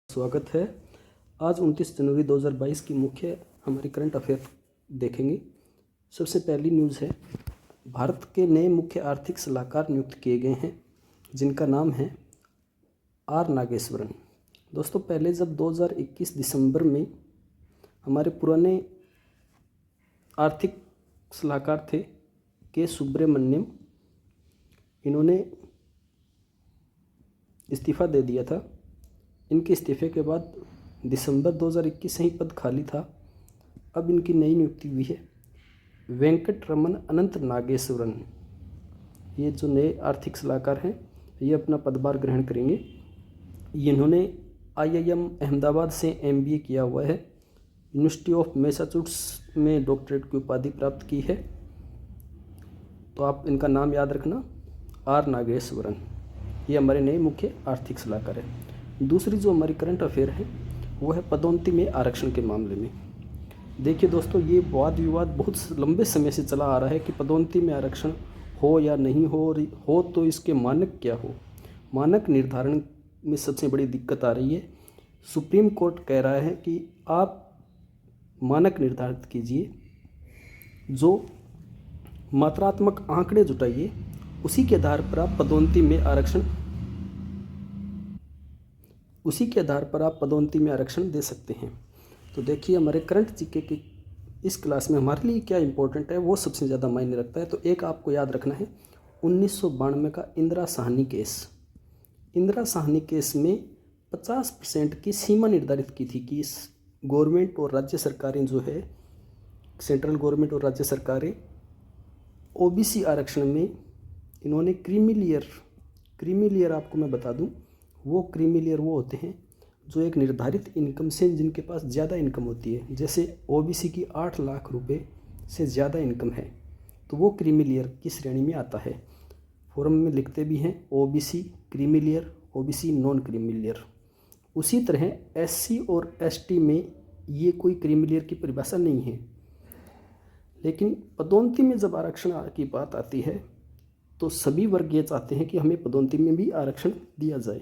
स्वागत है। आज 29 जनवरी 2022 की मुख्य हमारी करंट अफेयर देखेंगे। सबसे पहली न्यूज़ है, भारत के नए मुख्य आर्थिक सलाहकार नियुक्त किए गए हैं, जिनका नाम है आर नागेश्वरन। दोस्तों, पहले जब 2021 दिसंबर में हमारे पुराने आर्थिक सलाहकार थे के सुब्रमण्यम, इन्होंने इस्तीफ़ा दे दिया था। इनके इस्तीफे के बाद दिसंबर 2021 से ही पद खाली था। अब इनकी नई नियुक्ति हुई है, वेंकट रमन अनंत नागेश्वरन। ये जो नए आर्थिक सलाहकार हैं, ये अपना पदभार ग्रहण करेंगे। इन्होंने IIM अहमदाबाद से MBA किया हुआ है, यूनिवर्सिटी ऑफ मैसाचुसेट्स में डॉक्टरेट की उपाधि प्राप्त की है। तो आप इनका नाम याद रखना, आर नागेश्वरन। ये हमारे नए मुख्य आर्थिक सलाहकार है। दूसरी जो हमारी करंट अफेयर है, वो है पदोन्नति में आरक्षण के मामले में। देखिए दोस्तों, ये वाद विवाद बहुत लंबे समय से चला आ रहा है कि पदोन्नति में आरक्षण हो या नहीं हो तो इसके मानक क्या हो। मानक निर्धारण में सबसे बड़ी दिक्कत आ रही है। सुप्रीम कोर्ट कह रहा है कि आप मानक निर्धारित कीजिए, जो मात्रात्मक आंकड़े जुटाइए, उसी के आधार पर आप पदोन्नति में आरक्षण दे सकते हैं। तो देखिए, हमारे करंट जीके की इस क्लास में हमारे लिए क्या इंपॉर्टेंट है, वो सबसे ज़्यादा मायने रखता है। तो एक आपको याद रखना है, 1992 का इंदिरा साहनी केस। इंदिरा साहनी केस में 50% की सीमा निर्धारित की थी कि गवर्नमेंट और राज्य सरकारें जो है, सेंट्रल गवर्नमेंट और राज्य सरकारें OBC आरक्षण में इन्होंने क्रीमी लेयर आपको मैं बता दूं, वो क्रीमी लेयर वो होते हैं जो एक निर्धारित इनकम से, जिनके पास ज़्यादा इनकम होती है। जैसे OBC की 8 लाख रुपए से ज़्यादा इनकम है, तो वो क्रीमी लेयर की श्रेणी में आता है। फॉर्म में लिखते भी हैं OBC creamy layer, OBC non creamy layer. उसी तरह SC और ST में ये कोई क्रीमी लेयर की परिभाषा नहीं है। लेकिन पदोन्नति में जब आरक्षण की बात आती है, तो सभी वर्ग ये चाहते हैं कि हमें पदोन्नति में भी आरक्षण दिया जाए।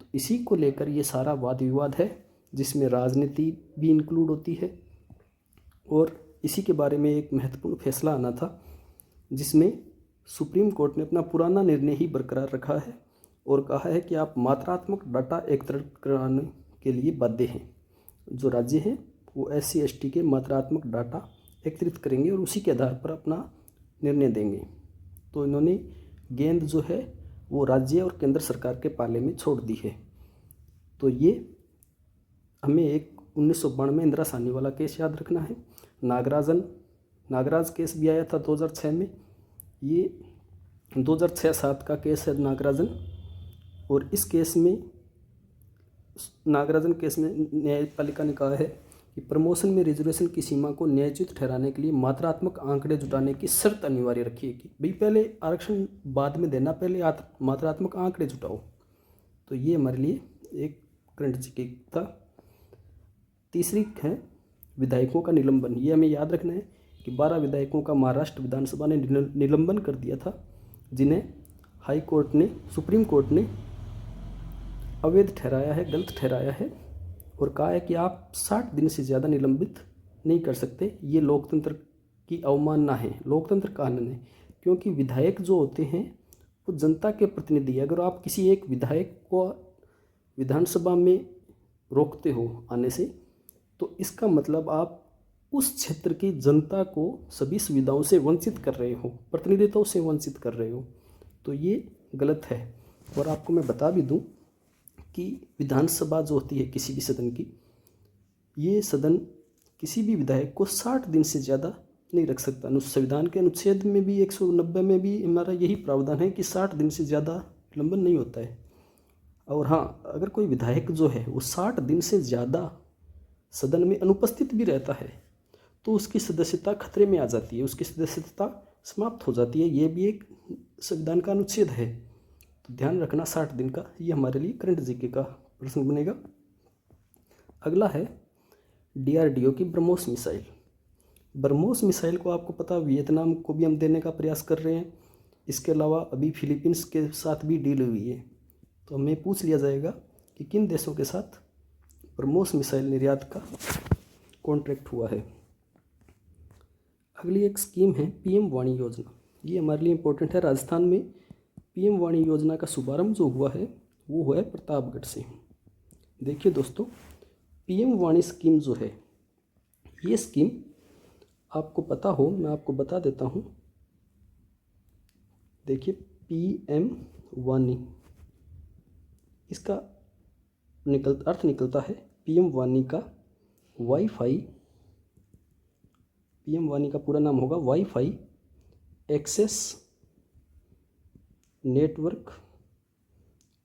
तो इसी को लेकर ये सारा वाद विवाद है, जिसमें राजनीति भी इंक्लूड होती है। और इसी के बारे में एक महत्वपूर्ण फैसला आना था, जिसमें सुप्रीम कोर्ट ने अपना पुराना निर्णय ही बरकरार रखा है और कहा है कि आप मात्रात्मक डाटा एकत्रित कराने के लिए बाध्य हैं। जो राज्य हैं वो SC ST के मात्रात्मक डाटा एकत्रित करेंगे और उसी के आधार पर अपना निर्णय देंगे। तो इन्होंने गेंद जो है वो राज्य और केंद्र सरकार के पाले में छोड़ दी है। तो ये हमें एक 1992 में इंदिरा साहनी वाला केस याद रखना है। नागराज केस भी आया था 2006 में। ये 2006-07 का केस है नागराजन। और इस केस में न्यायपालिका ने कहा है कि प्रमोशन में रिजर्वेशन की सीमा को न्यायोचित ठहराने के लिए मात्रात्मक आंकड़े जुटाने की शर्त अनिवार्य रखी है कि भाई पहले आरक्षण बाद में देना, पहले मात्रात्मक आंकड़े जुटाओ। तो ये हमारे लिए एक करंट जीके था। तीसरी है विधायकों का निलंबन। ये हमें याद रखना है कि 12 विधायकों का महाराष्ट्र विधानसभा ने निलंबन कर दिया था, जिन्हें सुप्रीम कोर्ट ने अवैध ठहराया है, गलत ठहराया है और कहा है कि आप 60 दिन से ज़्यादा निलंबित नहीं कर सकते। ये लोकतंत्र की अवमानना है, लोकतंत्र कानून है। क्योंकि विधायक जो होते हैं वो जनता के प्रतिनिधि है। अगर आप किसी एक विधायक को विधानसभा में रोकते हो आने से, तो इसका मतलब आप उस क्षेत्र की जनता को सभी सुविधाओं से वंचित कर रहे हो, प्रतिनिधित्व से वंचित कर रहे हो। तो ये गलत है। और आपको मैं बता भी दूं कि विधानसभा जो होती है किसी भी सदन की, ये सदन किसी भी विधायक को 60 दिन से ज़्यादा नहीं रख सकता। संविधान के अनुच्छेद में भी 190 में भी हमारा यही प्रावधान है कि 60 दिन से ज़्यादा निलंबन नहीं होता है। और हाँ, अगर कोई विधायक जो है वो 60 दिन से ज़्यादा सदन में अनुपस्थित भी रहता है, तो उसकी सदस्यता खतरे में आ जाती है, उसकी सदस्यता समाप्त हो जाती है। ये भी एक संविधान का अनुच्छेद है। तो ध्यान रखना 60 दिन का। ये हमारे लिए करंट जीके का प्रश्न बनेगा। अगला है DRDO की ब्रह्मोस मिसाइल। ब्रह्मोस मिसाइल को आपको पता, वियतनाम को भी हम देने का प्रयास कर रहे हैं। इसके अलावा अभी फिलीपींस के साथ भी डील हुई है। तो हमें पूछ लिया जाएगा कि किन देशों के साथ ब्रह्मोस मिसाइल निर्यात का कॉन्ट्रैक्ट हुआ है। अगली एक स्कीम है पीएम वाणी योजना। ये हमारे लिए इम्पोर्टेंट है। राजस्थान में पीएम वाणी योजना का शुभारंभ जो हुआ है वो हुआ है प्रतापगढ़ से। देखिए दोस्तों, पीएम वाणी स्कीम जो है, ये स्कीम आपको पता हो मैं आपको बता देता हूँ। देखिए, पीएम वाणी, इसका अर्थ निकलता है पीएम वाणी का वाईफाई। पीएम वाणी का पूरा नाम होगा वाईफाई एक्सेस नेटवर्क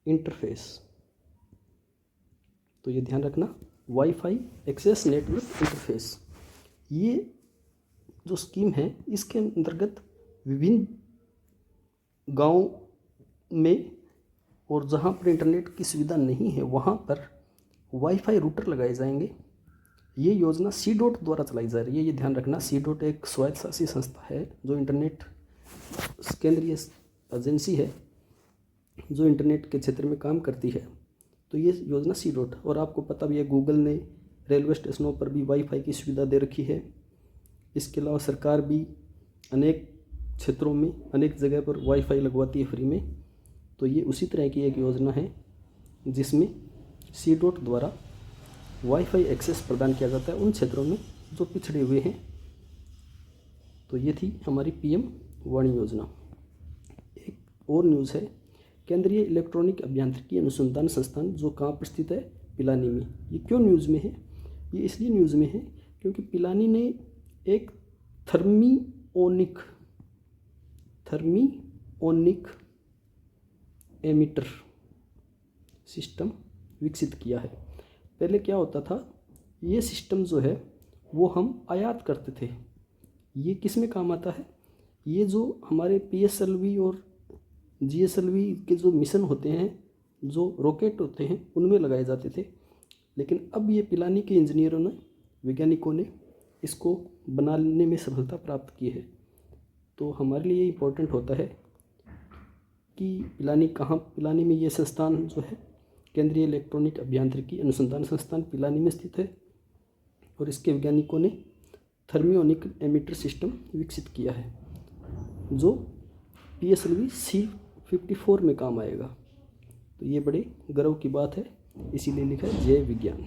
इंटरफेस। तो ये ध्यान रखना, वाईफाई एक्सेस नेटवर्क इंटरफेस। ये जो स्कीम है इसके अंतर्गत विभिन्न गांव में और जहां पर इंटरनेट की सुविधा नहीं है वहां पर वाईफाई रूटर लगाए जाएंगे। ये योजना सी.डॉट द्वारा चलाई जा रही है। ये ध्यान रखना, सी.डॉट एक स्वायत्तशासी संस्था है जो इंटरनेट केंद्रीय एजेंसी है जो इंटरनेट के क्षेत्र में काम करती है। तो ये योजना सी.डॉट, और आपको पता भी है गूगल ने रेलवे स्टेशनों पर भी वाईफाई की सुविधा दे रखी है। इसके अलावा सरकार भी अनेक क्षेत्रों में अनेक जगह पर वाईफाई लगवाती है फ्री में। तो ये उसी तरह की एक योजना है जिसमें सी.डॉट द्वारा वाईफाई एक्सेस प्रदान किया जाता है उन क्षेत्रों में जो पिछड़े हुए हैं। तो ये थी हमारी पीएम वाणी योजना। एक और न्यूज़ है, केंद्रीय इलेक्ट्रॉनिक अभियांत्रिकी अनुसंधान संस्थान जो कहाँ पर स्थित है, पिलानी में। ये क्यों न्यूज़ में है? ये इसलिए न्यूज़ में है क्योंकि पिलानी ने एक थर्मिओनिक एमिटर सिस्टम विकसित किया है। पहले क्या होता था, ये सिस्टम जो है वो हम आयात करते थे। ये किस में काम आता है? ये जो हमारे पीएसएलवी और जीएसएलवी के जो मिशन होते हैं, जो रॉकेट होते हैं, उनमें लगाए जाते थे। लेकिन अब ये पिलानी के इंजीनियरों ने, वैज्ञानिकों ने इसको बनाने में सफलता प्राप्त की है। तो हमारे लिए इम्पोर्टेंट होता है कि पिलानी में ये संस्थान जो है केंद्रीय इलेक्ट्रॉनिक अभियांत्रिकी अनुसंधान संस्थान पिलानी में स्थित है और इसके वैज्ञानिकों ने थर्मिओनिक एमिटर सिस्टम विकसित किया है जो पीएसएलवी C-54 में काम आएगा। तो ये बड़े गर्व की बात है, इसीलिए लिखा है जय विज्ञान।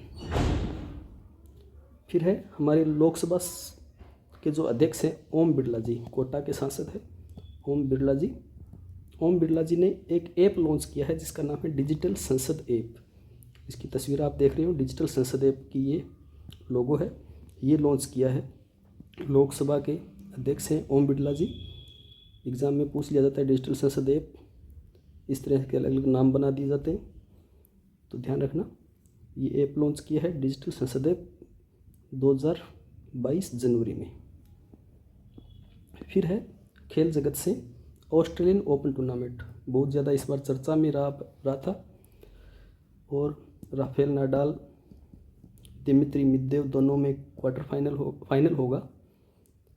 फिर है हमारे लोकसभा के जो अध्यक्ष हैं ओम बिरला जी, कोटा के सांसद है ओम बिरला जी। ओम बिरला जी ने एक ऐप लॉन्च किया है जिसका नाम है डिजिटल संसद ऐप। इसकी तस्वीर आप देख रहे हो, डिजिटल संसद ऐप की ये लोगो है। ये लॉन्च किया है लोकसभा के अध्यक्ष हैं ओम बिरला जी। एग्ज़ाम में पूछ लिया जाता है डिजिटल संसद ऐप, इस तरह के अलग अलग नाम बना दिए जाते हैं। तो ध्यान रखना, ये ऐप लॉन्च किया है डिजिटल संसद ऐप 2022 जनवरी में। फिर है खेल जगत से ऑस्ट्रेलियन ओपन टूर्नामेंट, बहुत ज़्यादा इस बार चर्चा में रहा था और राफेल नाडाल, दिमित्री मेदवेदेव दोनों में क्वार्टर फाइनल होगा।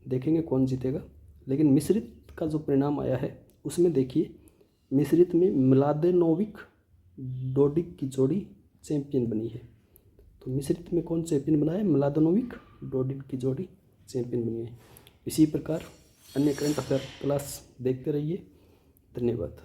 देखेंगे कौन जीतेगा। लेकिन मिश्रित का जो परिणाम आया है उसमें देखिए, मिश्रित में मिलादेनोविक डोडिक की जोड़ी चैंपियन बनी है। तो मिश्रित में कौन चैंपियन बना है? मिलादेनोविक डोडिक की जोड़ी चैंपियन बनी है। इसी प्रकार अन्य करंट अफेयर क्लास देखते रहिए। धन्यवाद।